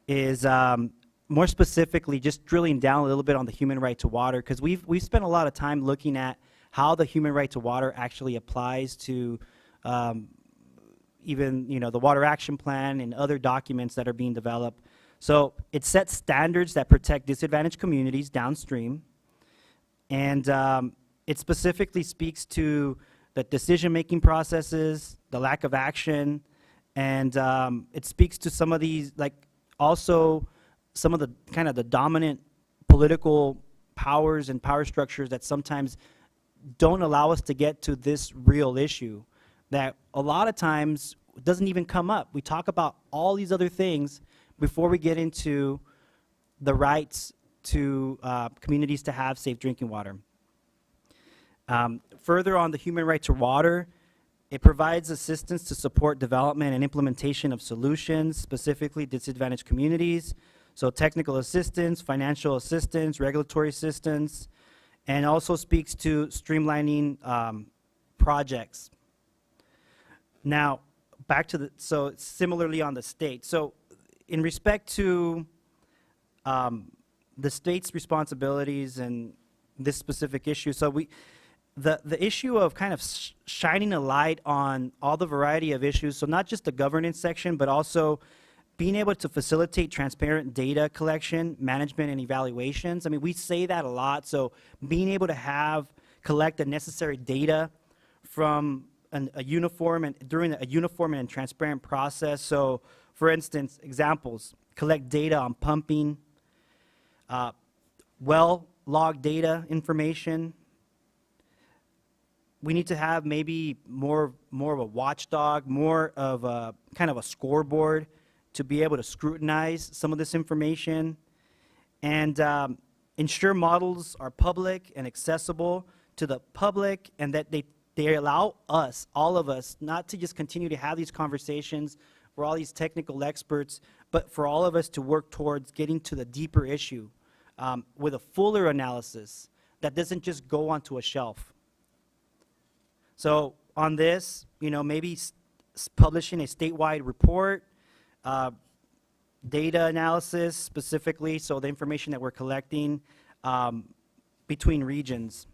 is more specifically just drilling down a little bit on the human right to water, because we've spent a lot of time looking at how the human right to water actually applies to even the Water Action Plan and other documents that are being developed. So it sets standards that protect disadvantaged communities downstream, and it specifically speaks to the decision-making processes, the lack of action, and it speaks to some of these, like also some of the kind of the dominant political powers and power structures that sometimes don't allow us to get to this real issue that a lot of times doesn't even come up. We talk about all these other things before we get into the rights to communities to have safe drinking water. Further on the human right to water, it provides assistance to support development and implementation of solutions, specifically disadvantaged communities. So technical assistance, financial assistance, regulatory assistance, and also speaks to streamlining projects. Now, back to so similarly on the state. So in respect to the state's responsibilities and this specific issue, so the issue of kind of shining a light on all the variety of issues, so not just the governance section, but also being able to facilitate transparent data collection, management, and evaluations. I mean, we say that a lot, so being able to collect the necessary data from a uniform and during a uniform and transparent process. So, for instance, examples, collect data on pumping, well log data information. We need to have maybe more of a watchdog, more of a kind of a scoreboard to be able to scrutinize some of this information, and ensure models are public and accessible to the public, and that they allow us, all of us, not to just continue to have these conversations for all these technical experts, but for all of us to work towards getting to the deeper issue with a fuller analysis that doesn't just go onto a shelf. So on this, maybe publishing a statewide report, data analysis specifically, so the information that we're collecting between regions.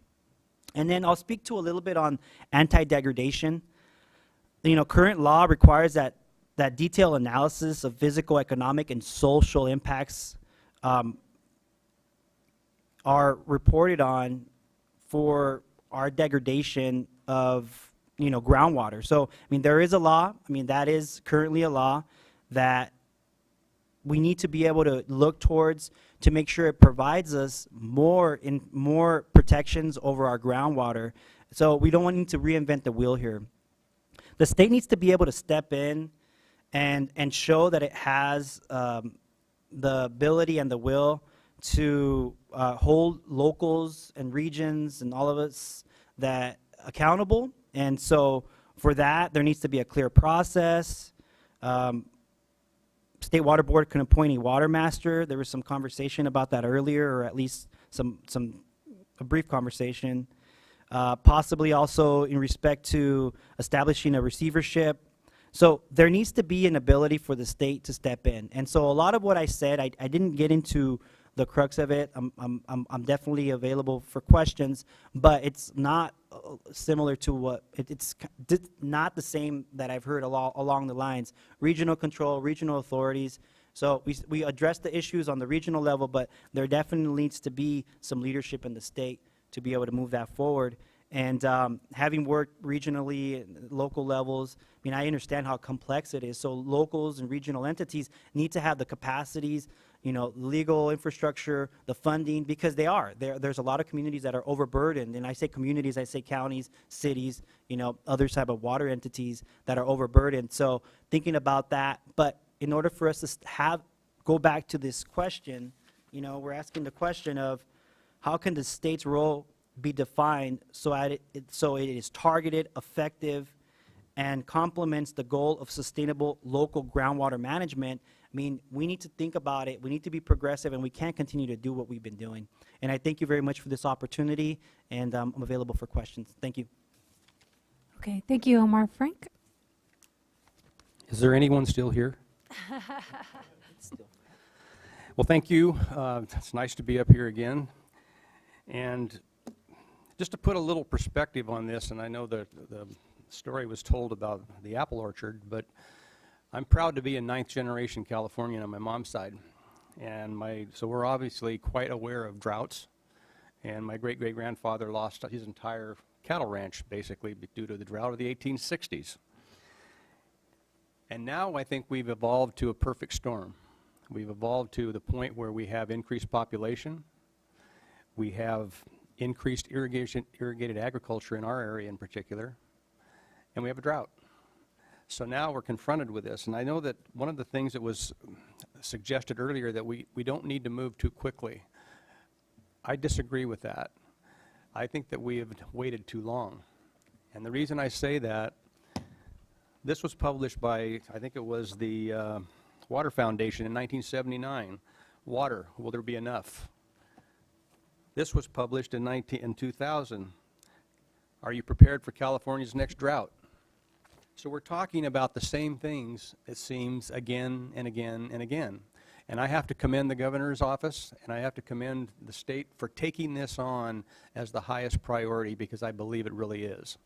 And then I'll speak to a little bit on anti-degradation. Current law requires that detailed analysis of physical, economic, and social impacts are reported on for our degradation of groundwater. So I mean, there is a law. I mean, that is currently a law that we need to be able to look towards to make sure it provides us more protections over our groundwater. So we don't need to reinvent the wheel here. The state needs to be able to step in and show that it has the ability and the will to hold locals and regions and all of us that accountable. And so for that, there needs to be a clear process. State Water Board can appoint a water master. There was some conversation about that earlier, or at least a brief conversation. Possibly also in respect to establishing a receivership. So there needs to be an ability for the state to step in. And so a lot of what I said, I didn't get into the crux of it. I'm definitely available for questions, but it's not similar to what, it's not the same that I've heard along the lines. Regional control, regional authorities. So we address the issues on the regional level, but there definitely needs to be some leadership in the state to be able to move that forward. And having worked regionally, local levels, I mean, I understand how complex it is. So locals and regional entities need to have the capacities, legal infrastructure, the funding, because there's a lot of communities that are overburdened. And I say communities, I say counties, cities, other type of water entities that are overburdened. So thinking about that, but in order for us to go back to this question, we're asking the question of how can the state's role be defined so it is targeted, effective, and complements the goal of sustainable local groundwater management. I mean, we need to think about it. We need to be progressive, and we can't continue to do what we've been doing. And I thank you very much for this opportunity, and I'm available for questions. Thank you. Okay, thank you, Omar. Frank? Is there anyone still here? Well, thank you. It's nice to be up here again. And just to put a little perspective on this, and I know that the story was told about the apple orchard, but I'm proud to be a 9th generation Californian on my mom's side. And so we're obviously quite aware of droughts. And my great-great-grandfather lost his entire cattle ranch, basically, due to the drought of the 1860s. And now I think we've evolved to a perfect storm. We've evolved to the point where we have increased population, we have increased irrigated agriculture in our area in particular, and we have a drought. So now we're confronted with this, and I know that one of the things that was suggested earlier that we don't need to move too quickly. I disagree with that. I think that we have waited too long. And the reason I say that, this was published by, I think it was the Water Foundation in 1979. Water, will there be enough? This was published in 2000. Are you prepared for California's next drought? So we're talking about the same things, it seems, again and again and again. And I have to commend the governor's office, and I have to commend the state for taking this on as the highest priority, because I believe it really is.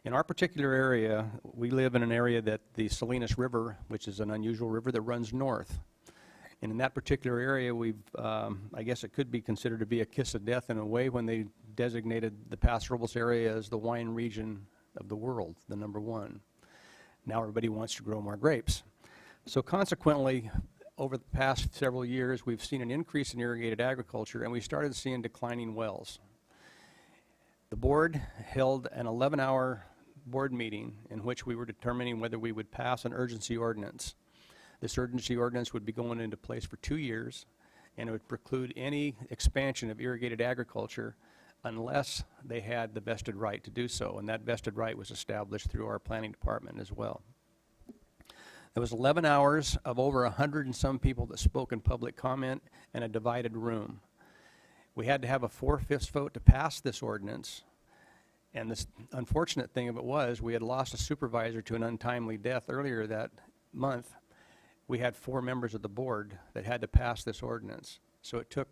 In our particular area, we live in an area that the Salinas River, which is an unusual river that runs north. And in that particular area, I guess it could be considered to be a kiss of death in a way when they designated the pastoralist area as the wine region of the world, the #1. Now everybody wants to grow more grapes. So consequently, over the past several years, we've seen an increase in irrigated agriculture, and we started seeing declining wells. The board held an 11-hour board meeting in which we were determining whether we would pass an urgency ordinance. This urgency ordinance would be going into place for 2 years, and it would preclude any expansion of irrigated agriculture unless they had the vested right to do so, and that vested right was established through our planning department as well. There was 11 hours of over 100 and some people that spoke in public comment in a divided room. We had to have a 4/5 vote to pass this ordinance, and the unfortunate thing of it was we had lost a supervisor to an untimely death earlier that month. We had 4 members of the board that had to pass this ordinance. So it took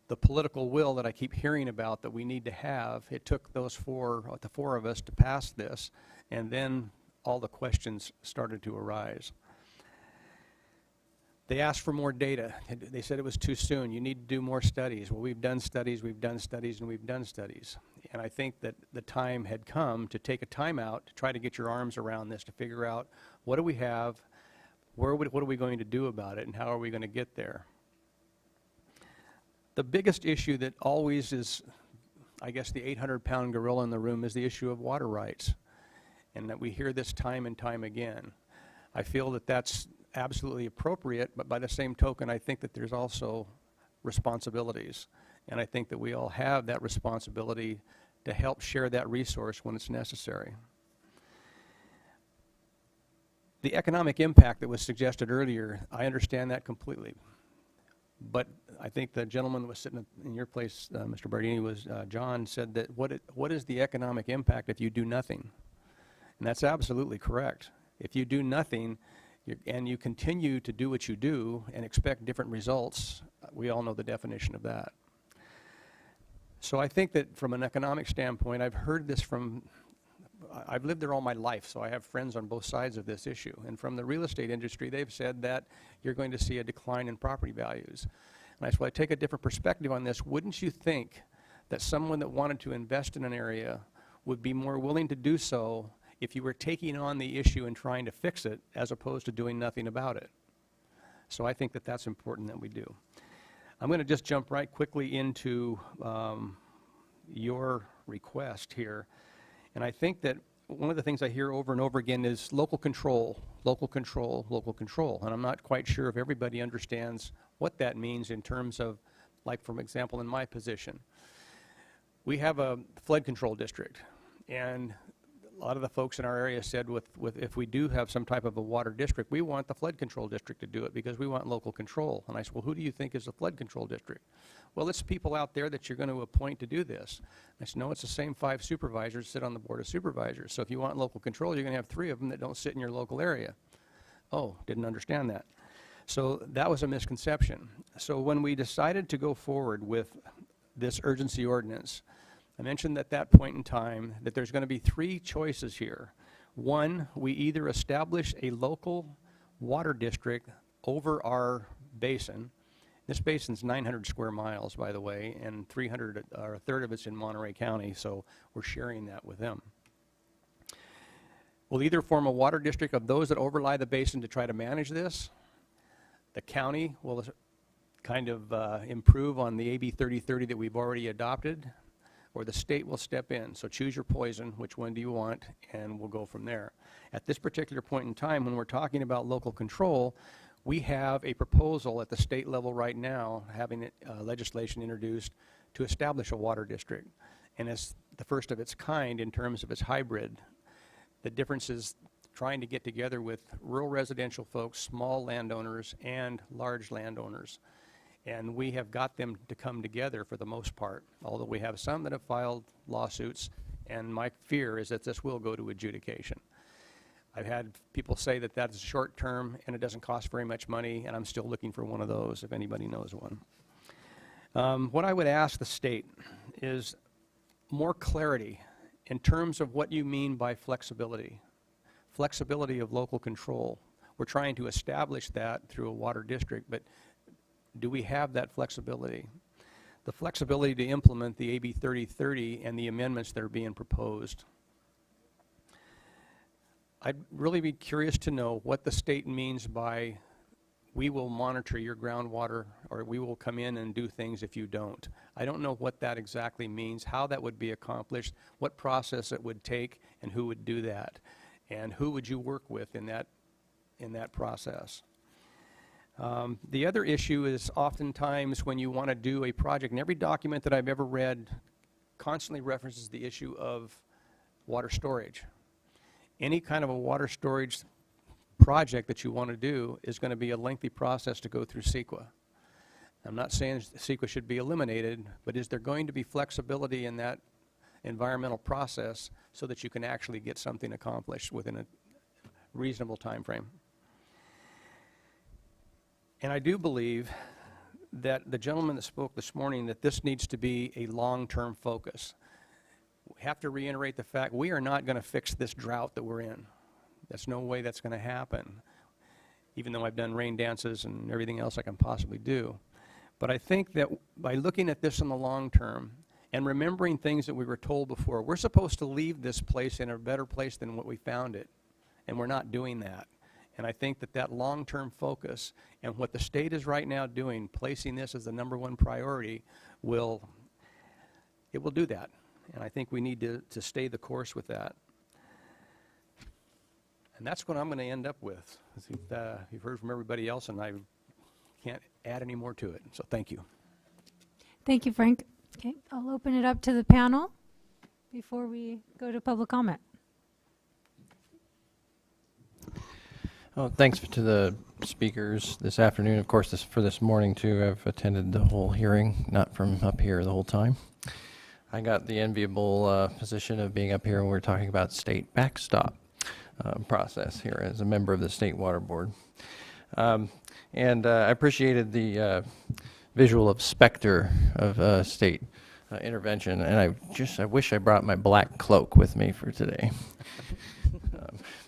the political will that I keep hearing about that we need to have, it took the 4 of us to pass this, and then all the questions started to arise. They asked for more data. They said it was too soon. You need to do more studies. Well, we've done studies, we've done studies, and we've done studies. And I think that the time had come to take a time out to try to get your arms around this, to figure out what do we have, what are we going to do about it, and how are we going to get there. The biggest issue that always is, I guess, the 800-pound gorilla in the room is the issue of water rights, and that we hear this time and time again. I feel that that's absolutely appropriate, but by the same token, I think that there's also responsibilities, and I think that we all have that responsibility to help share that resource when it's necessary. The economic impact that was suggested earlier, I understand that completely. But I think the gentleman that was sitting in your place, Mr. Bardini, was John, said that what is the economic impact if you do nothing? And that's absolutely correct. If you do nothing and you continue to do what you do and expect different results, we all know the definition of that. So I think that from an economic standpoint, I've heard this from, I've lived there all my life, so I have friends on both sides of this issue. And from the real estate industry, they've said that you're going to see a decline in property values. And I said, well, I take a different perspective on this. Wouldn't you think that someone that wanted to invest in an area would be more willing to do so if you were taking on the issue and trying to fix it as opposed to doing nothing about it? So I think that that's important that we do. I'm going to just jump right quickly into your request here. And I think that one of the things I hear over and over again is local control, local control, local control. And I'm not quite sure if everybody understands what that means in terms of, like, for example, in my position. We have a flood control district, and a lot of the folks in our area said if we do have some type of a water district, we want the flood control district to do it because we want local control. And I said, well, who do you think is the flood control district? Well, it's people out there that you're going to appoint to do this. I said, no, it's the same 5 supervisors sit on the board of supervisors. So if you want local control, you're going to have 3 of them that don't sit in your local area. Oh, didn't understand that. So that was a misconception. So when we decided to go forward with this urgency ordinance, I mentioned at that point in time that there's going to be three choices here. One, we either establish a local water district over our basin. This basin's 900 square miles, by the way, and 300, or a third of it's in Monterey County, so we're sharing that with them. We'll either form a water district of those that overlie the basin to try to manage this. The county will kind of improve on the AB 3030 that we've already adopted, or the state will step in. So choose your poison, which one do you want, and we'll go from there. At this particular point in time, when we're talking about local control, we have a proposal at the state level right now, having legislation introduced to establish a water district. And it's the first of its kind in terms of its hybrid. The difference is trying to get together with rural residential folks, small landowners, and large landowners. And we have got them to come together for the most part, although we have some that have filed lawsuits, and my fear is that this will go to adjudication. I've had people say that that's short term and it doesn't cost very much money, and I'm still looking for one of those if anybody knows one. What I would ask the state is more clarity in terms of what you mean by flexibility. Flexibility of local control. We're trying to establish that through a water district, but do we have that flexibility? The flexibility to implement the AB 3030 and the amendments that are being proposed. I'd really be curious to know what the state means by we will monitor your groundwater, or we will come in and do things if you don't. I don't know what that exactly means, how that would be accomplished, what process it would take, and who would do that, and who would you work with in that process. The other issue is oftentimes when you want to do a project, and every document that I've ever read constantly references the issue of water storage. Any kind of a water storage project that you want to do is going to be a lengthy process to go through CEQA. I'm not saying CEQA should be eliminated, but is there going to be flexibility in that environmental process so that you can actually get something accomplished within a reasonable time frame? And I do believe that the gentleman that spoke this morning, that this needs to be a long-term focus. We have to reiterate the fact we are not going to fix this drought that we're in. There's no way that's going to happen, even though I've done rain dances and everything else I can possibly do. But I think that by looking at this in the long term and remembering things that we were told before, we're supposed to leave this place in a better place than what we found it, and we're not doing that. And I think that that long-term focus and what the state is right now doing, placing this as the #1 priority, will do that. And I think we need to stay the course with that. And that's what I'm going to end up with. You've heard from everybody else, and I can't add any more to it. So thank you. Thank you, Frank. Okay, I'll open it up to the panel before we go to public comment. Well, thanks to the speakers this afternoon. Of course, for this morning, too. I've attended the whole hearing, not from up here the whole time. I got the enviable position of being up here when we're talking about state backstop process here as a member of the State Water Board. And I appreciated the visual of specter of state intervention, and I wish I brought my black cloak with me for today.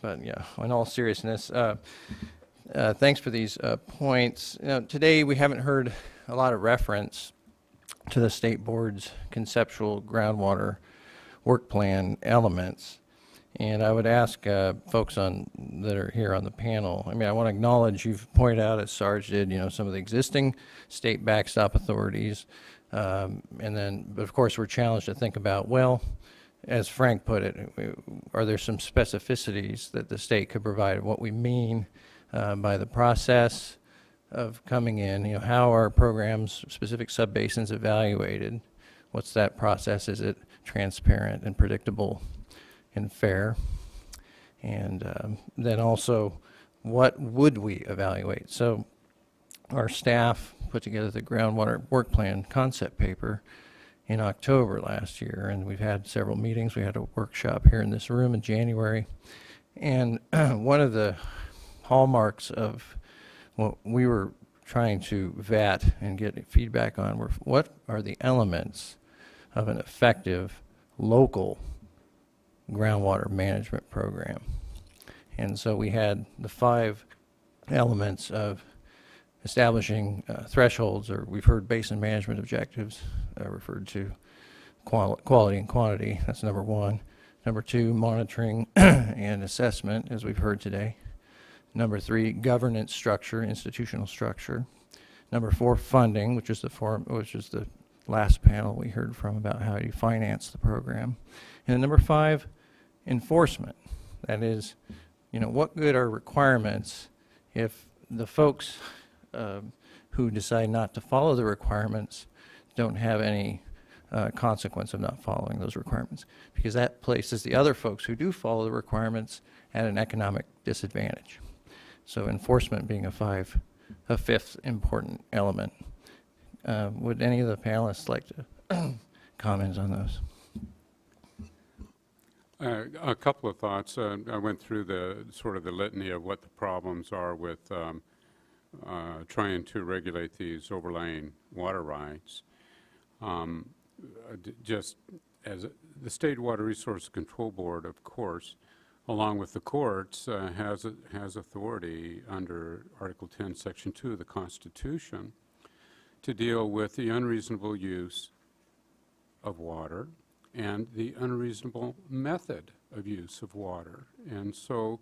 But yeah, in all seriousness, thanks for these points. Today we haven't heard a lot of reference to the State Board's conceptual groundwater work plan elements. And I would ask folks that are here on the panel, I mean, I want to acknowledge you've pointed out, as Sarge did, some of the existing state backstop authorities. But of course, we're challenged to think about, well, as Frank put it, are there some specificities that the state could provide, what we mean by the process of coming in, how are programs, specific subbasins evaluated? What's that process? Is it transparent and predictable and fair? And then also, what would we evaluate? So our staff put together the groundwater work plan concept paper in October last year, and we've had several meetings. We had a workshop here in this room in January. And one of the hallmarks of what we were trying to vet and get feedback on were what are the elements of an effective local groundwater management program. And so we had the 5 elements of establishing thresholds, or we've heard basin management objectives referred to quality and quantity. That's number 1. Number 2, monitoring and assessment, as we've heard today. Number 3, governance structure, institutional structure. Number 4, funding, which is the last panel we heard from about how you finance the program. And then number 5, enforcement. That is, what good are requirements if the folks who decide not to follow the requirements don't have any consequence of not following those requirements, because that places the other folks who do follow the requirements at an economic disadvantage. So enforcement being a 5th important element. Would any of the panelists like to comment on those? A couple of thoughts. I went through the sort of the litany of what the problems are with trying to regulate these overlying water rights. Just as the State Water Resources Control Board, of course, along with the courts, has authority under Article 10, Section 2 of the Constitution to deal with the unreasonable use of water and the unreasonable method of use of water. And so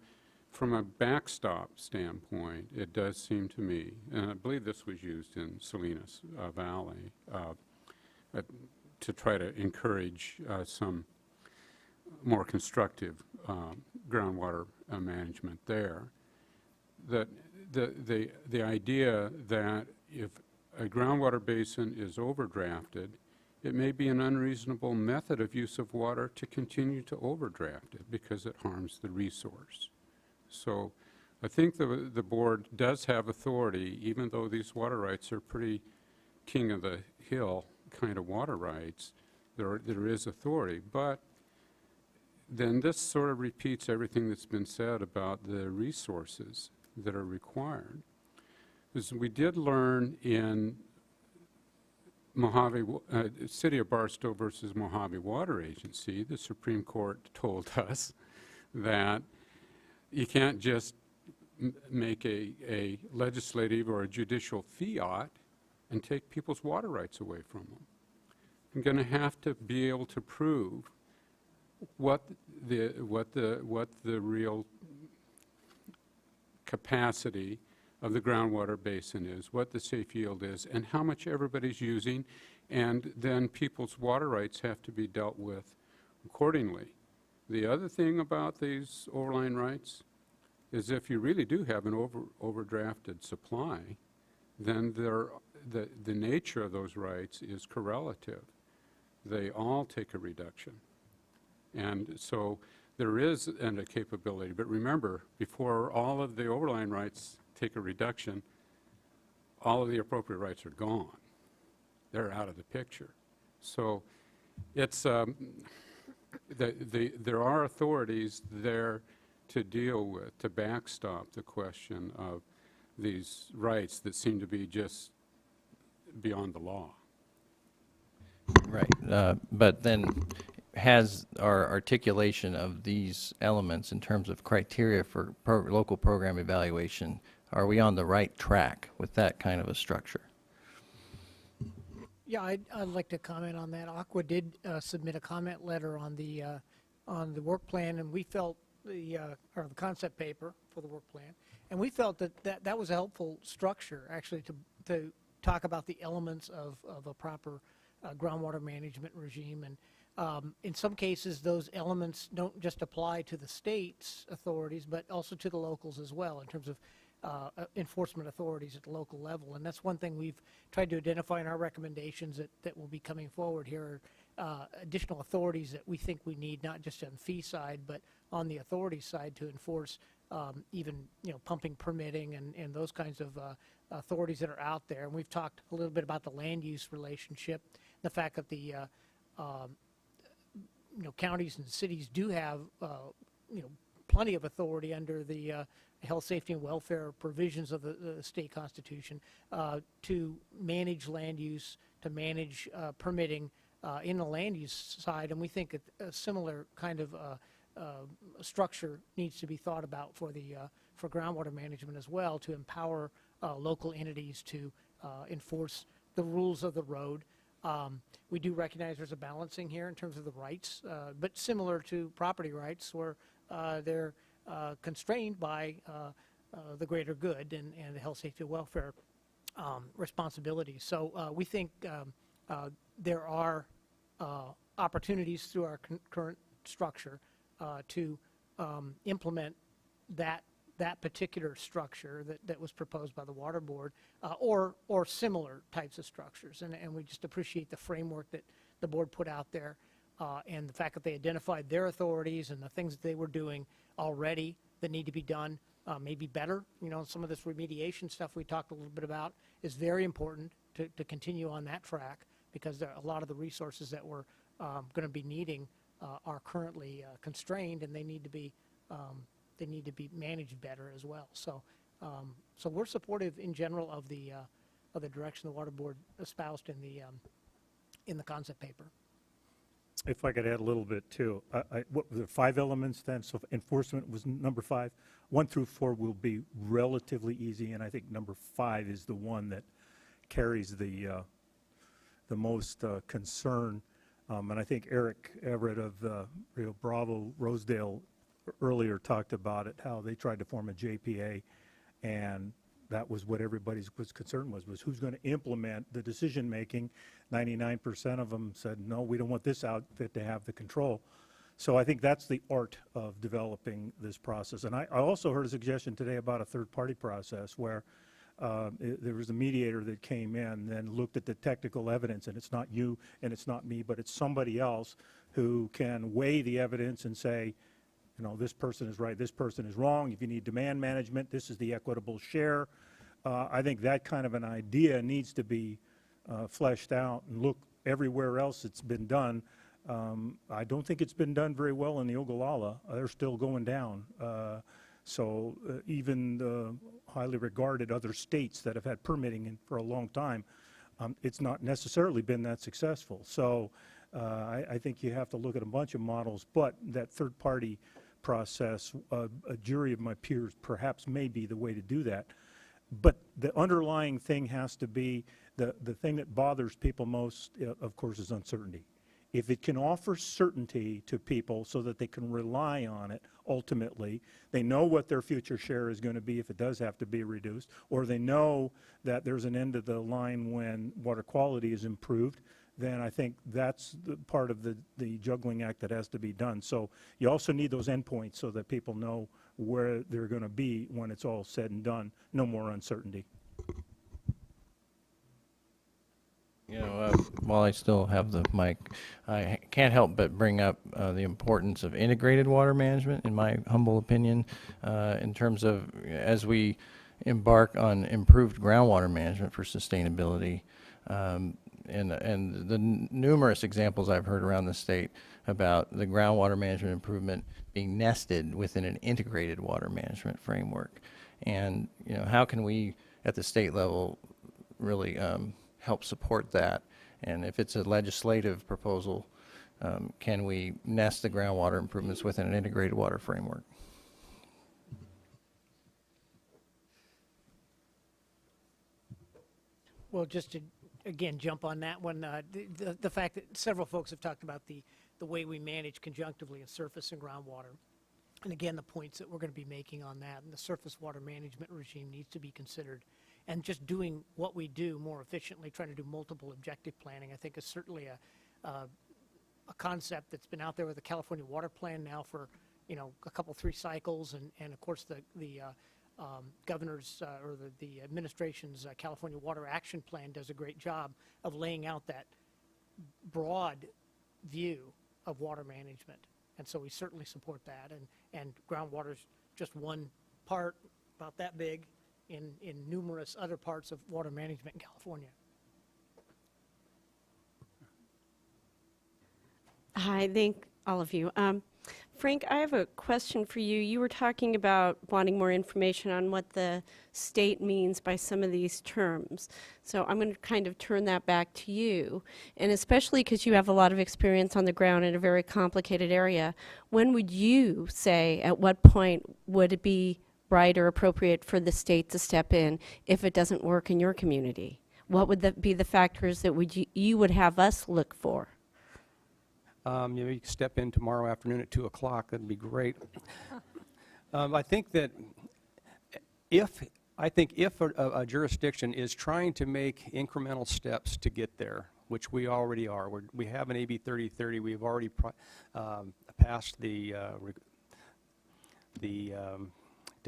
from a backstop standpoint, it does seem to me, and I believe this was used in Salinas Valley, to try to encourage some more constructive groundwater management there, that the idea that if a groundwater basin is overdrafted, it may be an unreasonable method of use of water to continue to overdraft it because it harms the resource. So I think the board does have authority, even though these water rights are pretty king of the hill kind of water rights, there is authority. But then this sort of repeats everything that's been said about the resources that are required. Because we did learn in Mojave, City of Barstow versus Mojave Water Agency, the Supreme Court told us that you can't just make a legislative or a judicial fiat and take people's water rights away from them. You're going to have to be able to prove what the real capacity of the groundwater basin is, what the safe yield is, and how much everybody's using, and then people's water rights have to be dealt with accordingly. The other thing about these overlying rights is if you really do have an overdrafted supply, then the nature of those rights is correlative. They all take a reduction. And so there is a capability, but remember, before all of the overlying rights take a reduction, all of the appropriate rights are gone. They're out of the picture. So it's, there are authorities there to deal with, to backstop the question of these rights that seem to be just beyond the law. Right, but then has our articulation of these elements in terms of criteria for local program evaluation, are we on the right track with that kind of a structure? Yeah, I'd like to comment on that. Aqua did submit a comment letter on the work plan, and we felt or the concept paper for the work plan, and we felt that was a helpful structure actually to talk about the elements of a proper groundwater management regime. And in some cases, those elements don't just apply to the state's authorities, but also to the locals as well in terms of enforcement authorities at the local level. And that's one thing we've tried to identify in our recommendations that will be coming forward here, additional authorities that we think we need, not just on the fee side, but on the authority side to enforce even pumping permitting and those kinds of authorities that are out there. And we've talked a little bit about the land use relationship, the fact that the counties and cities do have plenty of authority under the health, safety, and welfare provisions of the state constitution to manage land use, to manage permitting in the land use side, and we think a similar kind of structure needs to be thought about for for groundwater management as well, to empower local entities to enforce the rules of the road. We do recognize there's a balancing here in terms of the rights, but similar to property rights, where they're constrained by the greater good and the health, safety, and welfare responsibilities. So we think there are opportunities through our current structure to implement that particular structure that was proposed by the Water Board, or similar types of structures. And we just appreciate the framework that the board put out there, and the fact that they identified their authorities and the things that they were doing already that need to be done, maybe better. You know, some of this remediation stuff we talked a little bit about is very important to continue on that track, because there are a lot of the resources that we're going to be needing are currently constrained, and they need to be managed better as well. So, so we're supportive in general of the direction the Water Board espoused in the concept paper. If I could add a little bit too, what were the 5 elements then? So enforcement was number 5. 1 through 4 will be relatively easy, and I think number 5 is the one that carries the most concern. And I think Eric Everett of Rio Bravo Rosedale earlier talked about it, how they tried to form a JPA, and that was what everybody's concern was who's going to implement the decision making. 99% of them said, no, we don't want this outfit to have the control. So I think that's the art of developing this process. And I also heard a suggestion today about a third-party process where there was a mediator that came in and looked at the technical evidence, and it's not you and it's not me, but it's somebody else who can weigh the evidence and say, you know, this person is right, this person is wrong. If you need demand management, this is the equitable share. I think that kind of an idea needs to be fleshed out and look everywhere else it's been done. I don't think it's been done very well in the Ogallala. They're still going down. So even the highly regarded other states that have had permitting for a long time, it's not necessarily been that successful. So I think you have to look at a bunch of models, but that third-party process, a jury of my peers perhaps may be the way to do that. But the underlying thing has to be, the thing that bothers people most, of course, is uncertainty. If it can offer certainty to people so that they can rely on it, ultimately, they know what their future share is going to be if it does have to be reduced, or they know that there's an end of the line when water quality is improved, then I think that's the part of the juggling act that has to be done. So you also need those endpoints so that people know where they're going to be when it's all said and done. No more uncertainty. You know, while I still have the mic, I can't help but bring up the importance of integrated water management, in my humble opinion, in terms of as we embark on improved groundwater management for sustainability. And the numerous examples I've heard around the state about the groundwater management improvement being nested within an integrated water management framework. And, you know, how can we at the state level really help support that? And if it's a legislative proposal, can we nest the groundwater improvements within an integrated water framework? Well, just to, again, jump on that one, the fact that several folks have talked about the way we manage conjunctively in surface and groundwater. And again, the points that we're going to be making on that, and the surface water management regime needs to be considered. And just doing what we do more efficiently, trying to do multiple objective planning, I think is certainly a concept that's been out there with the California Water Plan now for, you know, a couple, 3 cycles, and of course the governor's or the administration's California Water Action Plan does a great job of laying out that broad view of water management. And so we certainly support that. And groundwater's just one part, about that big, in numerous other parts of water management in California. Hi, thank all of you. Frank, I have a question for you. You were talking about wanting more information on what the state means by some of these terms. So I'm going to kind of turn that back to you, and especially because you have a lot of experience on the ground in a very complicated area. When would you say, at what point would it be right or appropriate for the state to step in if it doesn't work in your community? What would be the factors that you would have us look for? You could step in tomorrow afternoon at 2 o'clock. That'd be great. I think that if a jurisdiction is trying to make incremental steps to get there, which we already are, we have an AB 3030. We've already passed to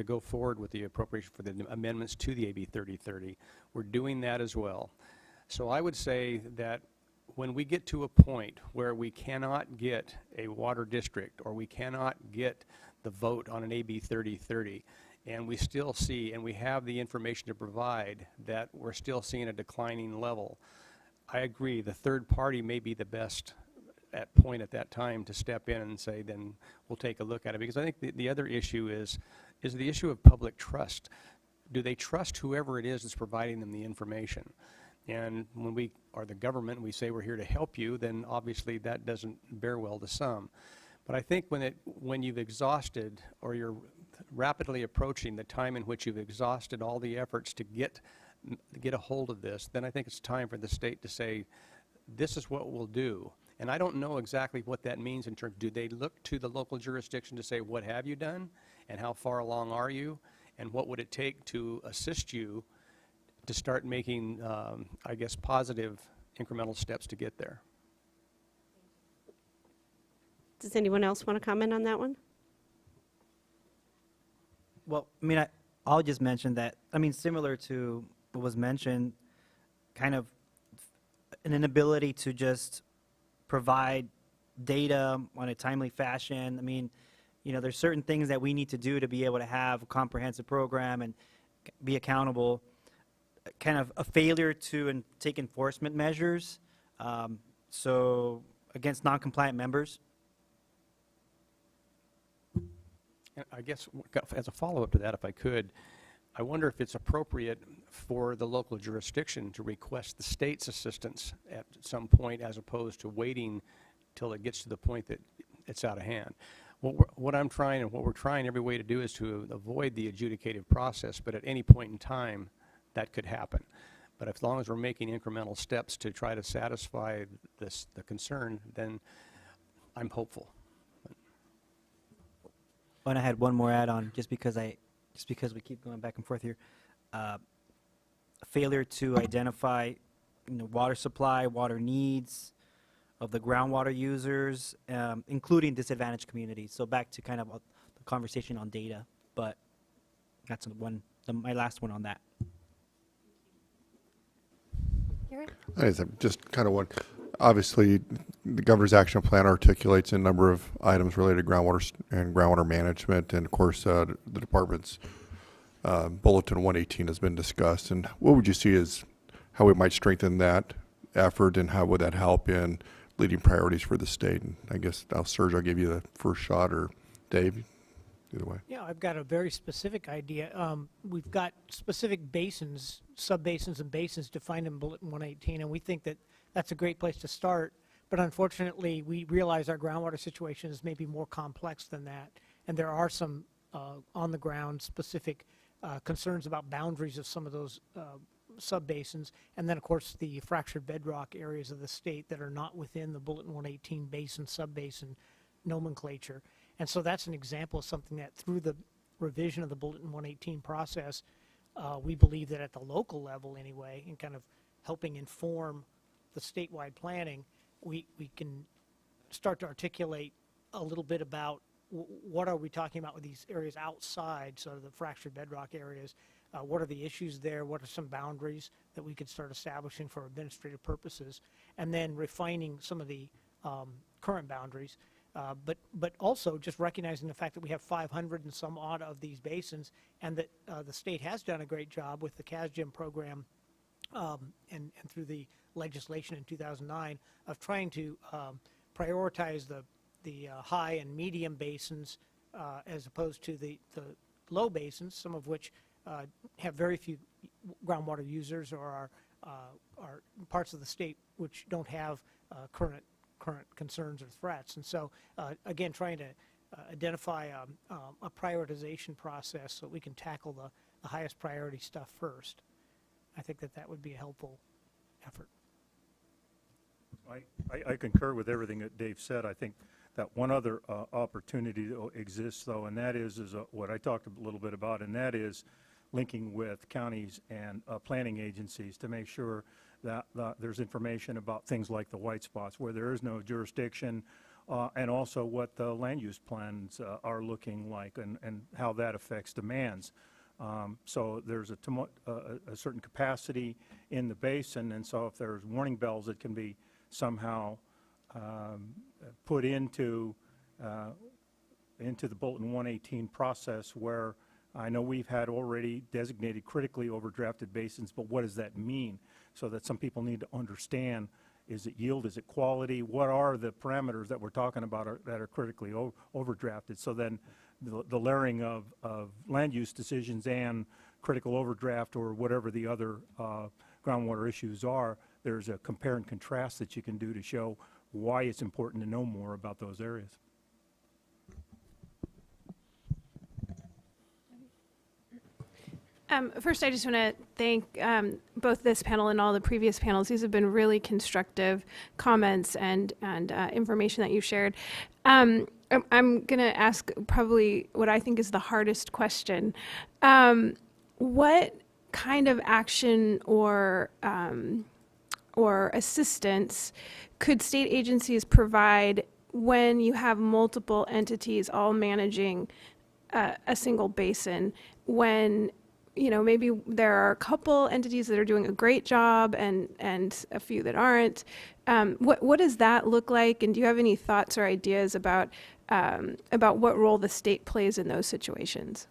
go forward with the appropriation for the amendments to the AB 3030. We're doing that as well. So I would say that when we get to a point where we cannot get a water district or we cannot get the vote on an AB 3030, and we still see, and we have the information to provide, that we're still seeing a declining level, I agree, the third party may be the best point at that time to step in and say, then we'll take a look at it. Because I think the other issue is the issue of public trust. Do they trust whoever it is that's providing them the information? And when we are the government, we say we're here to help you, then obviously that doesn't bear well to some. But I think when you've exhausted, or you're rapidly approaching the time in which you've exhausted all the efforts to get a hold of this, then I think it's time for the state to say, this is what we'll do. And I don't know exactly what that means in terms, do they look to the local jurisdiction to say, what have you done? And how far along are you? And what would it take to assist you to start making, I guess, positive incremental steps to get there? Does anyone else want to comment on that one? Well, I mean, I'll just mention that, I mean, similar to what was mentioned, kind of an inability to just provide data on a timely fashion. I mean, you know, there's certain things that we need to do to be able to have a comprehensive program and be accountable. Kind of a failure to take enforcement measures, so against non-compliant members. And I guess as a follow-up to that, if I could, I wonder if it's appropriate for the local jurisdiction to request the state's assistance at some point, as opposed to waiting till it gets to the point that it's out of hand. What I'm trying, and what we're trying every way to do, is to avoid the adjudicative process, but at any point in time, that could happen. But as long as we're making incremental steps to try to satisfy the concern, then I'm hopeful. And I had one more add-on, just because we keep going back and forth here. A failure to identify, you know, water supply, water needs of the groundwater users, including disadvantaged communities. So back to kind of the conversation on data, but that's my last one on that. I just kind of want, obviously, the Governor's Action Plan articulates a number of items related to groundwater and groundwater management, and of course, the department's Bulletin 118 has been discussed. And what would you see as how we might strengthen that effort, and how would that help in leading priorities for the state? And I guess, Serge, I'll give you the first shot, or Dave, either way. Yeah, I've got a very specific idea. We've got specific basins, sub-basins and basins defined in Bulletin 118, and we think that that's a great place to start. But unfortunately, we realize our groundwater situation is maybe more complex than that, and there are some on-the-ground specific concerns about boundaries of some of those sub-basins, and then, of course, the fractured bedrock areas of the state that are not within the Bulletin 118 basin, sub-basin nomenclature. And so that's an example of something that, through the revision of the Bulletin 118 process, we believe that at the local level anyway, in kind of helping inform the statewide planning, we can start to articulate a little bit about what are we talking about with these areas outside, sort of the fractured bedrock areas. What are the issues there? What are some boundaries that we could start establishing for administrative purposes? And then refining some of the current boundaries. But also just recognizing the fact that we have 500 and some odd of these basins, and that the state has done a great job with the CASGIM program and through the legislation in 2009 of trying to prioritize the high and medium basins as opposed to the low basins, some of which have very few groundwater users or are parts of the state which don't have current concerns or threats. And so, again, trying to identify a prioritization process so we can tackle the highest priority stuff first. I think that would be a helpful effort. I concur with everything that Dave said. I think that one other opportunity exists, though, and that is what I talked a little bit about, and that is linking with counties and planning agencies to make sure that there's information about things like the white spots where there is no jurisdiction, and also what the land use plans are looking like and how that affects demands. So there's a certain capacity in the basin, and so if there's warning bells that can be somehow put into the Bulletin 118 process, where I know we've had already designated critically overdrafted basins, but what does that mean? So that some people need to understand, is it yield, is it quality, what are the parameters that we're talking about that are critically overdrafted? So then the layering of land use decisions and critical overdraft or whatever the other groundwater issues are, there's a compare and contrast that you can do to show why it's important to know more about those areas. First, I just want to thank both this panel and all the previous panels. These have been really constructive comments and information that you shared. I'm going to ask probably what I think is the hardest question. What kind of action or assistance could state agencies provide when you have multiple entities all managing a single basin, when maybe there are a couple entities that are doing a great job and a few that aren't? What does that look like? And do you have any thoughts or ideas about what role the state plays in those situations?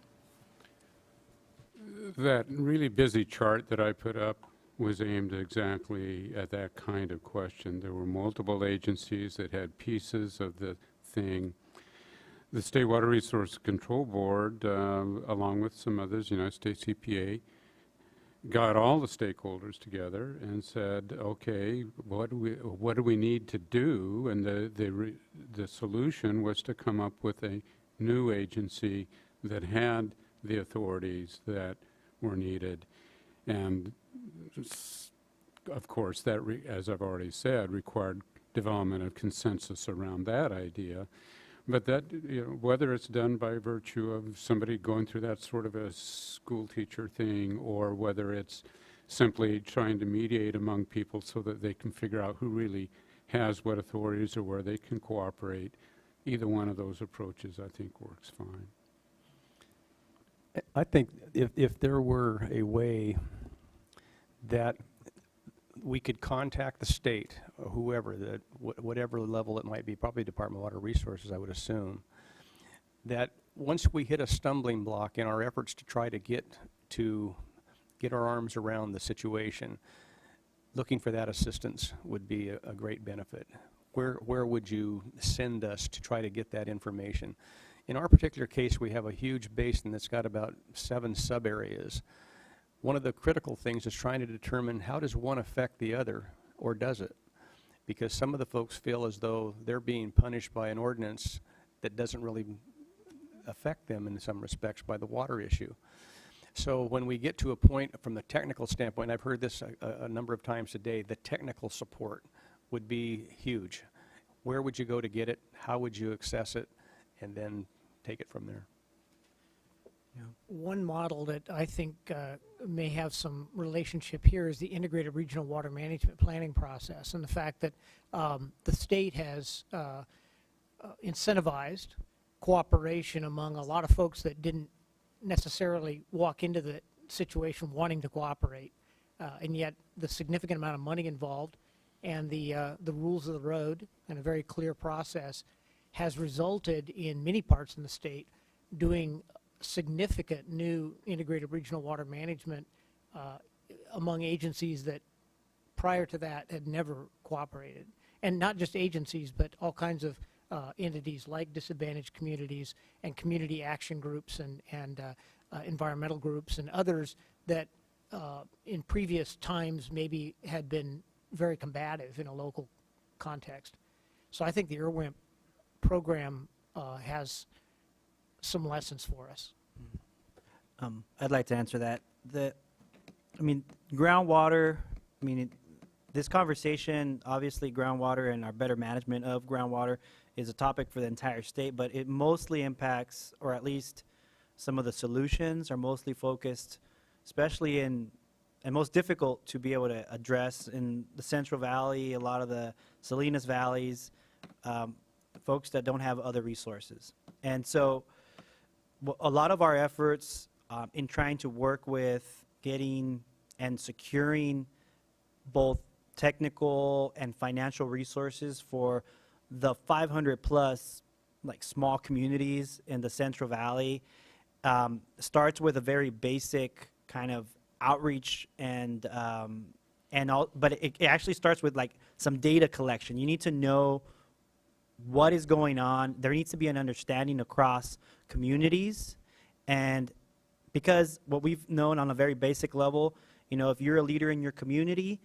That really busy chart that I put up was aimed exactly at that kind of question. There were multiple agencies that had pieces of the thing. The State Water Resource Control Board, along with some others, United States EPA, got all the stakeholders together and said, okay, what do we need to do? And the solution was to come up with a new agency that had the authorities that were needed. And of course, that, as I've already said, required development of consensus around that idea. But that, whether it's done by virtue of somebody going through that sort of a school teacher thing, or whether it's simply trying to mediate among people so that they can figure out who really has what authorities or where they can cooperate, either one of those approaches, I think, works fine. I think if there were a way that we could contact the state, or whoever, whatever level it might be, probably Department of Water Resources, I would assume, that once we hit a stumbling block in our efforts to try to get our arms around the situation, looking for that assistance would be a great benefit. Where would you send us to try to get that information? In our particular case, we have a huge basin that's got about 7 sub-areas. One of the critical things is trying to determine, how does one affect the other, or does it? Because some of the folks feel as though they're being punished by an ordinance that doesn't really affect them in some respects by the water issue. So when we get to a point from the technical standpoint, I've heard this a number of times today, the technical support would be huge. Where would you go to get it? How would you access it? And then take it from there. One model that I think may have some relationship here is the integrated regional water management planning process, and the fact that the state has incentivized cooperation among a lot of folks that didn't necessarily walk into the situation wanting to cooperate, and yet the significant amount of money involved and the rules of the road and a very clear process has resulted in many parts in the state doing significant new integrated regional water management among agencies that prior to that had never cooperated. And not just agencies, but all kinds of entities like disadvantaged communities and community action groups and environmental groups and others that in previous times maybe had been very combative in a local context. So I think the IRWIMP program has some lessons for us. I'd like to answer that. Groundwater, this conversation, obviously groundwater and our better management of groundwater is a topic for the entire state, but it mostly impacts, or at least some of the solutions are mostly focused, especially and most difficult to be able to address in the Central Valley, a lot of the Salinas Valleys, folks that don't have other resources. And so a lot of our efforts in trying to work with getting and securing both technical and financial resources for the 500 plus small communities in the Central Valley starts with a very basic kind of outreach but it actually starts with some data collection. You need to know what is going on. There needs to be an understanding across communities, and because what we've known on a very basic level, if you're a leader in your community,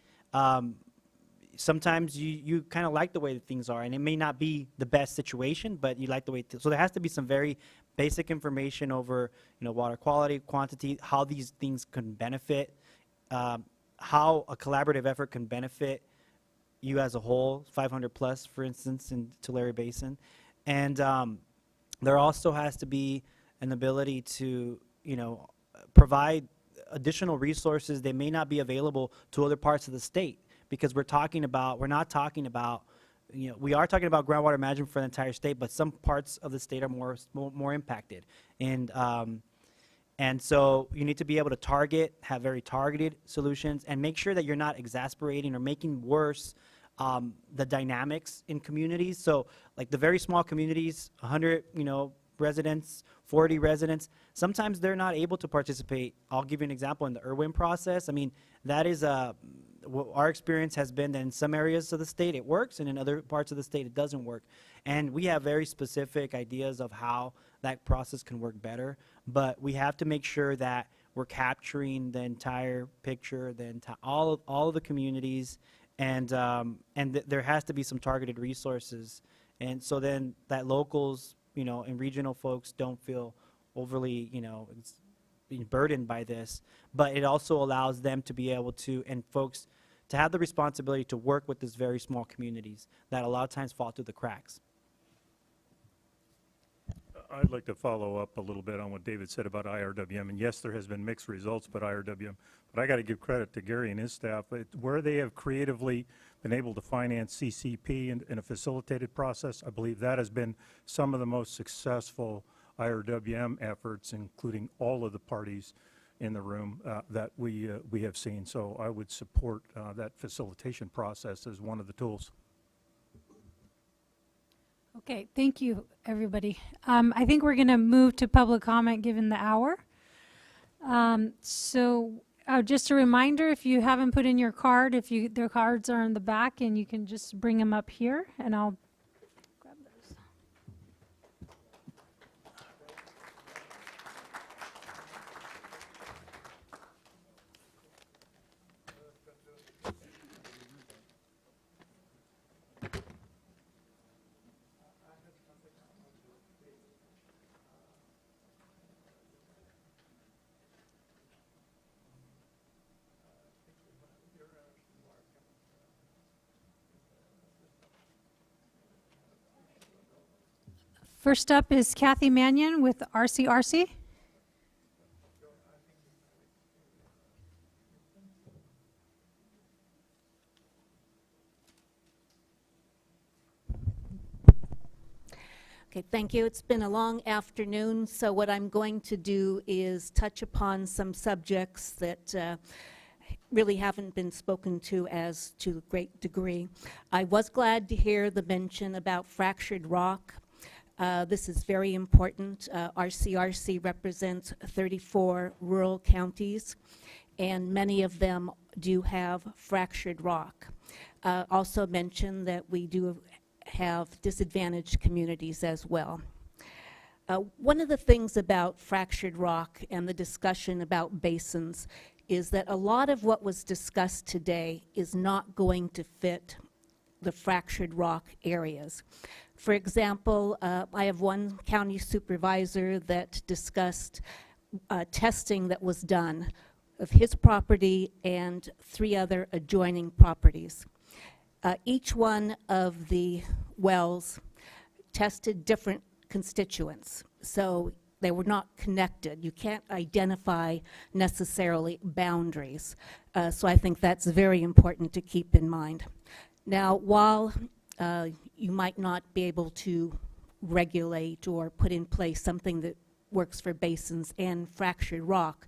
sometimes you kind of like the way that things are, and it may not be the best situation, but you like the way. So there has to be some very basic information over, water quality, quantity, how these things can benefit, how a collaborative effort can benefit you as a whole, 500 plus, for instance, in Tulare Basin, and there also has to be an ability to, provide additional resources that may not be available to other parts of the state, because we are talking about groundwater management for the entire state, but some parts of the state are more impacted. And so you need to be able to have very targeted solutions, and make sure that you're not exasperating or making worse the dynamics in communities. So the very small communities, 100, residents, 40 residents, sometimes they're not able to participate. I'll give you an example in the IRWIN process. That is what our experience has been that in some areas of the state it works, and in other parts of the state it doesn't work. And we have very specific ideas of how that process can work better, but we have to make sure that we're capturing the entire picture, all of the communities, and there has to be some targeted resources, and so then that locals, and regional folks don't feel overly, being burdened by this, but it also allows them to be able to, and folks to have the responsibility to work with these very small communities that a lot of times fall through the cracks. I'd like to follow up a little bit on what David said about IRWM. And yes, there has been mixed results about IRWM, but I got to give credit to Gary and his staff. Where they have creatively been able to finance CCP in a facilitated process, I believe that has been some of the most successful IRWM efforts, including all of the parties in the room that we have seen. So I would support that facilitation process as one of the tools. Okay, thank you, everybody. I think we're going to move to public comment given the hour. Just a reminder, if you haven't put in your card, their cards are in the back, and you can just bring them up here, and I'll grab those. First up is Kathy Mannion with SWRCB. Okay, thank you. It's been a long afternoon, so what I'm going to do is touch upon some subjects that really haven't been spoken to as to a great degree. I was glad to hear the mention about fractured rock. This is very important. Our CRC represents 34 rural counties, and many of them do have fractured rock. Also mention that we do have disadvantaged communities as well. One of the things about fractured rock and the discussion about basins is that a lot of what was discussed today is not going to fit the fractured rock areas. For example, I have one county supervisor that discussed testing that was done of his property and 3 other adjoining properties. Each one of the wells tested different constituents, so they were not connected. You can't identify necessarily boundaries. So I think that's very important to keep in mind. Now, while you might not be able to regulate or put in place something that works for basins and fractured rock,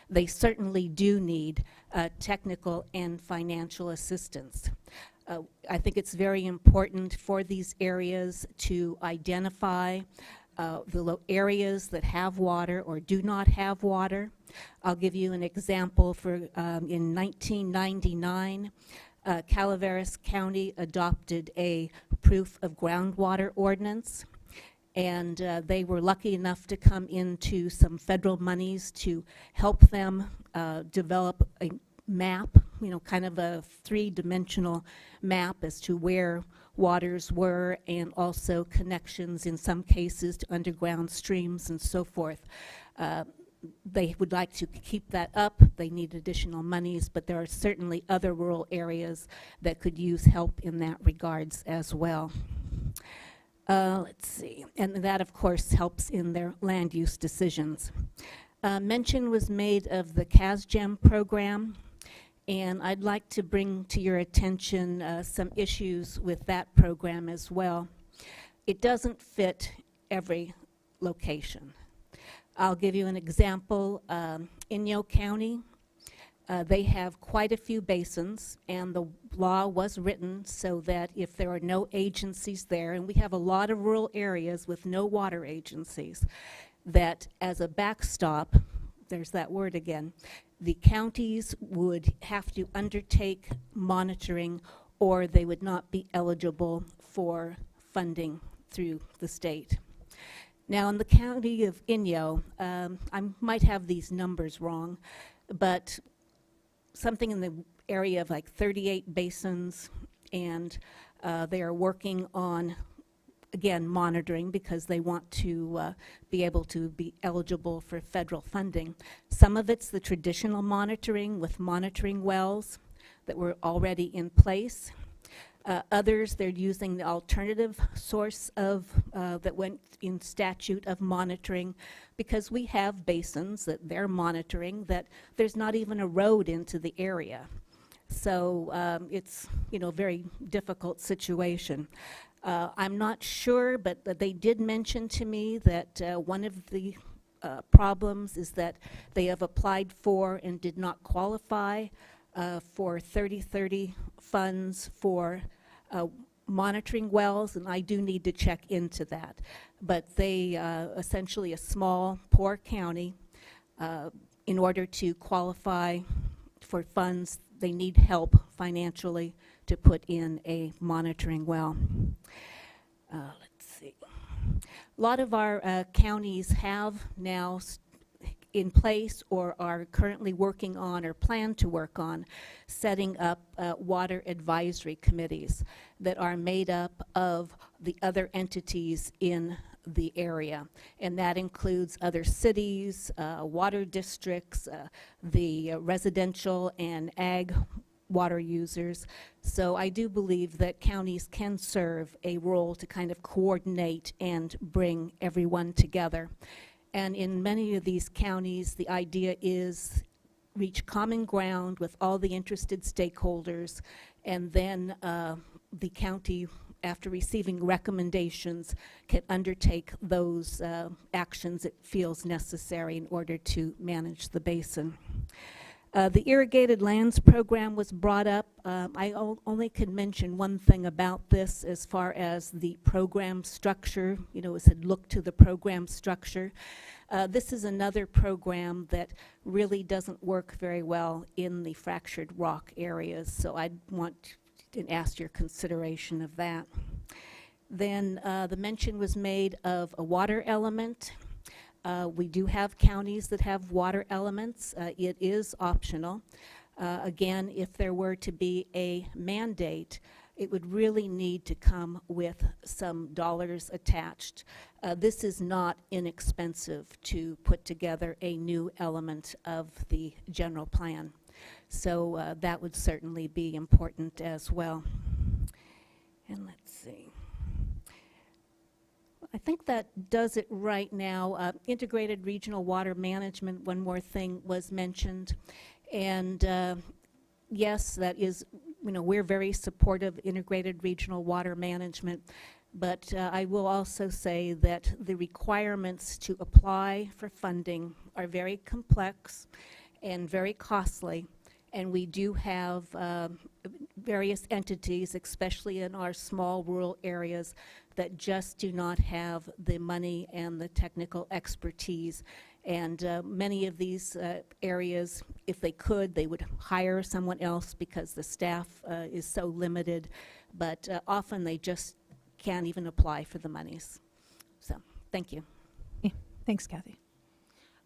they certainly do need technical and financial assistance. I think it's very important for these areas to identify the areas that have water or do not have water. I'll give you an example. In 1999, Calaveras County adopted a proof of groundwater ordinance, and they were lucky enough to come into some federal monies to help them develop a map, kind of a 3-dimensional map as to where waters were, and also connections in some cases to underground streams and so forth. They would like to keep that up. They need additional monies, but there are certainly other rural areas that could use help in that regards as well. Let's see, and that of course helps in their land use decisions. Mention was made of the CASGEM program, and I'd like to bring to your attention some issues with that program as well. It doesn't fit every location. I'll give you an example. Inyo County, they have quite a few basins, and the law was written so that if there are no agencies there, and we have a lot of rural areas with no water agencies, that as a backstop, there's that word again, the counties would have to undertake monitoring, or they would not be eligible for funding through the state. Now, in the county of Inyo, I might have these numbers wrong, but something in the area of like 38 basins, and they are working on, again, monitoring because they want to be able to be eligible for federal funding. Some of it's the traditional monitoring with monitoring wells that were already in place. Others, they're using the alternative source of that went in statute of monitoring, because we have basins that they're monitoring that there's not even a road into the area. So it's, very difficult situation. I'm not sure, but they did mention to me that one of the problems is that they have applied for and did not qualify for 30/30 funds for monitoring wells, and I do need to check into that. But they, essentially a small, poor county, in order to qualify for funds, they need help financially to put in a monitoring well. Let's see. A lot of our counties have now in place or are currently working on or plan to work on setting up water advisory committees that are made up of the other entities in the area, and that includes other cities, water districts, the residential and ag water users. So I do believe that counties can serve a role to kind of coordinate and bring everyone together. And in many of these counties, the idea is reach common ground with all the interested stakeholders, and then the county, after receiving recommendations, can undertake those actions it feels necessary in order to manage the basin. The irrigated lands program was brought up. I only can mention one thing about this as far as the program structure. It said look to the program structure. This is another program that really doesn't work very well in the fractured rock areas, so I'd want to ask your consideration of that. Then the mention was made of a water element. We do have counties that have water elements. It is optional. Again, if there were to be a mandate, it would really need to come with some dollars attached. This is not inexpensive to put together a new element of the general plan. So that would certainly be important as well. And let's see. I think that does it right now. Integrated regional water management, one more thing was mentioned. And yes, that is, we're very supportive of integrated regional water management. But I will also say that the requirements to apply for funding are very complex and very costly. And we do have various entities, especially in our small rural areas, that just do not have the money and the technical expertise. And many of these areas, if they could, they would hire someone else because the staff is so limited. But often they just can't even apply for the monies. So, thank you. Yeah, thanks, Kathy.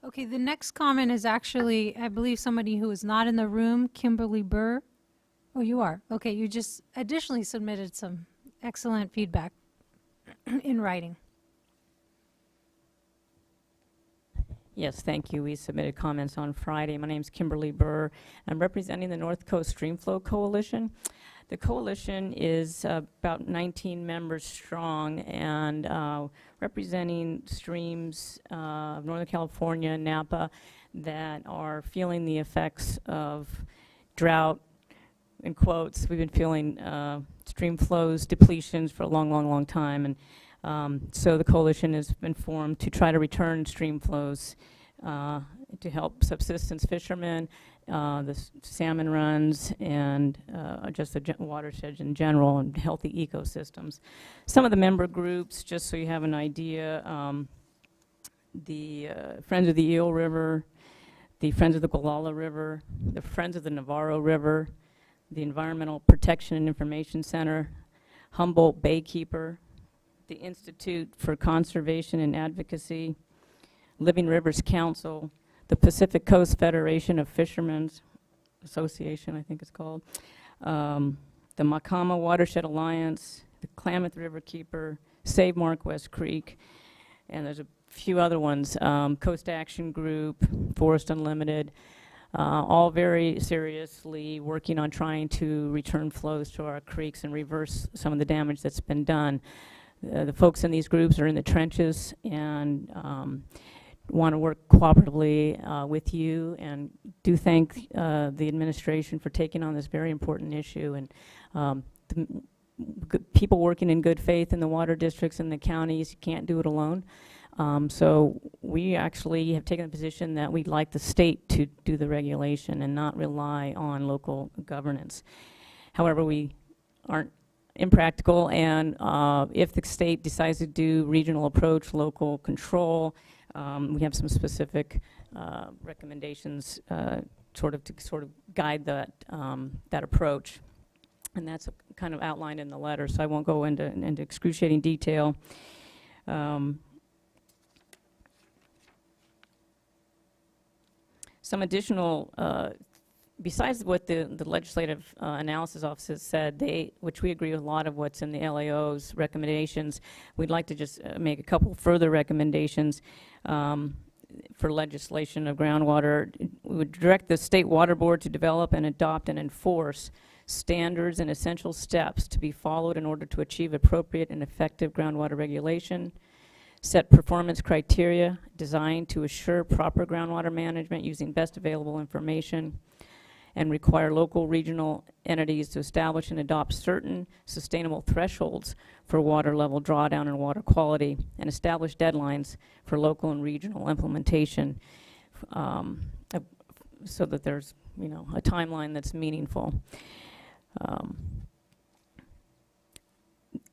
Okay, the next comment is actually, I believe, somebody who is not in the room, Kimberly Burr. Oh, you are. Okay, you just additionally submitted some excellent feedback in writing. Yes, thank you. We submitted comments on Friday. My name is Kimberly Burr. I'm representing the North Coast Streamflow Coalition. The coalition is about 19 members strong and representing streams of Northern California, Napa, that are feeling the effects of drought. In quotes, we've been feeling stream flows, depletions for a long time. And so the coalition has been formed to try to return stream flows to help subsistence fishermen, the salmon runs, and just the watersheds in general, and healthy ecosystems. Some of the member groups, just so you have an idea, the Friends of the Eel River, the Friends of the Gualala River, the Friends of the Navarro River, the Environmental Protection and Information Center, Humboldt Baykeeper, the Institute for Conservation and Advocacy, Living Rivers Council, the Pacific Coast Federation of Fishermen's Association, I think it's called, the Macama Watershed Alliance, the Klamath River Keeper, Save Marquest Creek, and there's a few other ones, Coast Action Group, Forest Unlimited, all very seriously working on trying to return flows to our creeks and reverse some of the damage that's been done. The folks in these groups are in the trenches and want to work cooperatively with you, and do thank the administration for taking on this very important issue, and people working in good faith in the water districts and the counties can't do it alone. So we actually have taken the position that we'd like the state to do the regulation and not rely on local governance. However, we aren't impractical, and if the state decides to do regional approach, local control, we have some specific recommendations to guide that that approach, and that's kind of outlined in the letter. So I won't go into excruciating detail. Some additional, besides what the legislative analysis office has said, which we agree with a lot of what's in the LAO's recommendations, we'd like to just make a couple further recommendations for legislation of groundwater. We would direct the State Water Board to develop and adopt and enforce standards and essential steps to be followed in order to achieve appropriate and effective groundwater regulation. Set performance criteria designed to assure proper groundwater management using best available information, and require local regional entities to establish and adopt certain sustainable thresholds for water level drawdown and water quality, and establish deadlines for local and regional implementation, so that there's a timeline that's meaningful.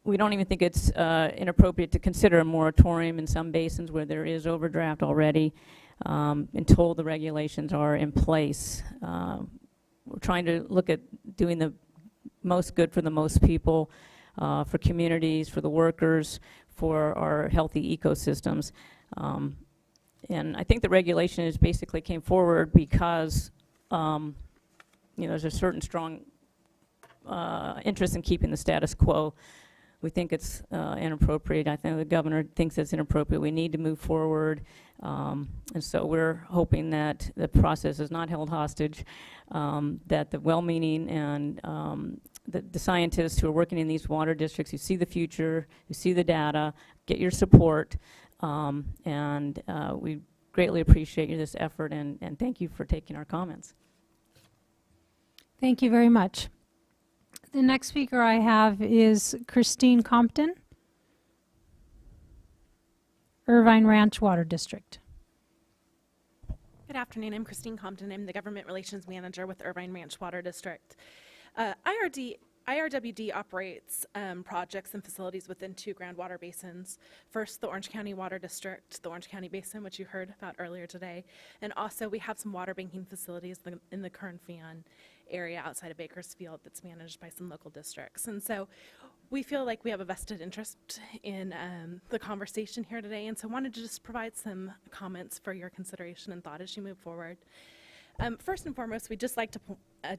We don't even think it's inappropriate to consider a moratorium in some basins where there is overdraft already until the regulations are in place. We're trying to look at doing the most good for the most people. for communities, for the workers, for our healthy ecosystems. And I think the regulation is basically came forward because there's a certain strong interest in keeping the status quo. We think it's inappropriate. I think the governor thinks it's inappropriate. We need to move forward. And so we're hoping that the process is not held hostage, that the well-meaning and the scientists who are working in these water districts, who see the future, who see the data, get your support. And we greatly appreciate this effort, and thank you for taking our comments. Thank you very much. The next speaker I have is Christine Compton, Irvine Ranch Water District. Good afternoon. I'm Christine Compton. I'm the Government Relations Manager with Irvine Ranch Water District. IRWD operates projects and facilities within 2 groundwater basins. First, the Orange County Water District, the Orange County Basin, which you heard about earlier today. And also, we have some water banking facilities in the Kern-Fan area outside of Bakersfield that's managed by some local districts. And so we feel like we have a vested interest in the conversation here today, and so wanted to just provide some comments for your consideration and thought as you move forward. First and foremost, we'd just like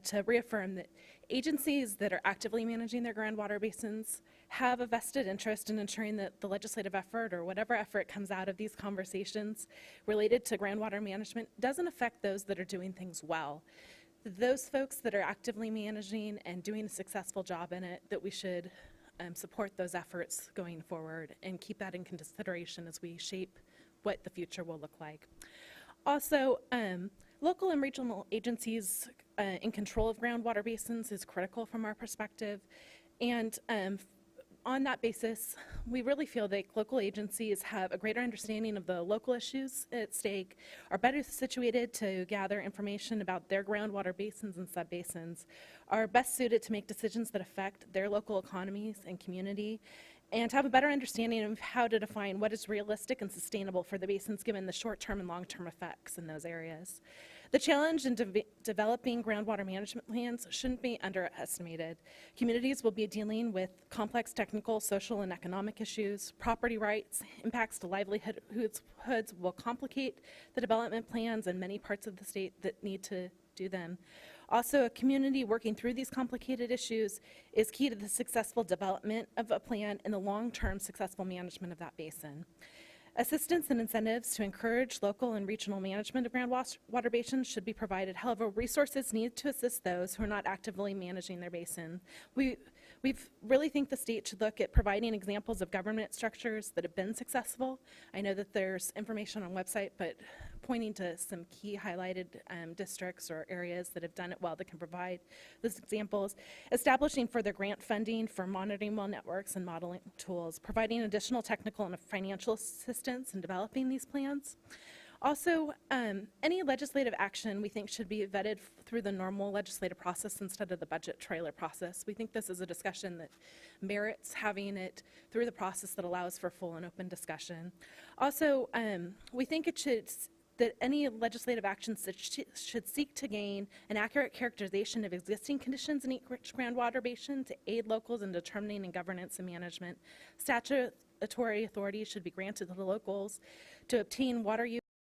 to reaffirm that agencies that are actively managing their groundwater basins have a vested interest in ensuring that the legislative effort or whatever effort comes out of these conversations related to groundwater management doesn't affect those that are doing things well. Those folks that are actively managing and doing a successful job in it, that we should support those efforts going forward and keep that in consideration as we shape what the future will look like. Also, local and regional agencies in control of groundwater basins is critical from our perspective. And on that basis, we really feel that local agencies have a greater understanding of the local issues at stake, are better situated to gather information about their groundwater basins and subbasins, are best suited to make decisions that affect their local economies and community, and have a better understanding of how to define what is realistic and sustainable for the basins given the short-term and long-term effects in those areas. The challenge in developing groundwater management plans shouldn't be underestimated. Communities will be dealing with complex technical, social, and economic issues. Property rights, impacts to livelihoods will complicate the development plans in many parts of the state that need to do them. Also, a community working through these complicated issues is key to the successful development of a plan and the long-term successful management of that basin. Assistance and incentives to encourage local and regional management of groundwater basins should be provided. However, resources need to assist those who are not actively managing their basin. We really think the state should look at providing examples of government structures that have been successful. I know that there's information on the website, but pointing to some key highlighted districts or areas that have done it well that can provide those examples. Establishing further grant funding for monitoring well networks and modeling tools. Providing additional technical and financial assistance in developing these plans. Also, any legislative action we think should be vetted through the normal legislative process instead of the budget trailer process. We think this is a discussion that merits having it through the process that allows for full and open discussion. Also, we think that any legislative actions that should seek to gain an accurate characterization of existing conditions in each groundwater basin to aid locals in determining and governance and management. Statutory authority should be granted to the locals to obtain water use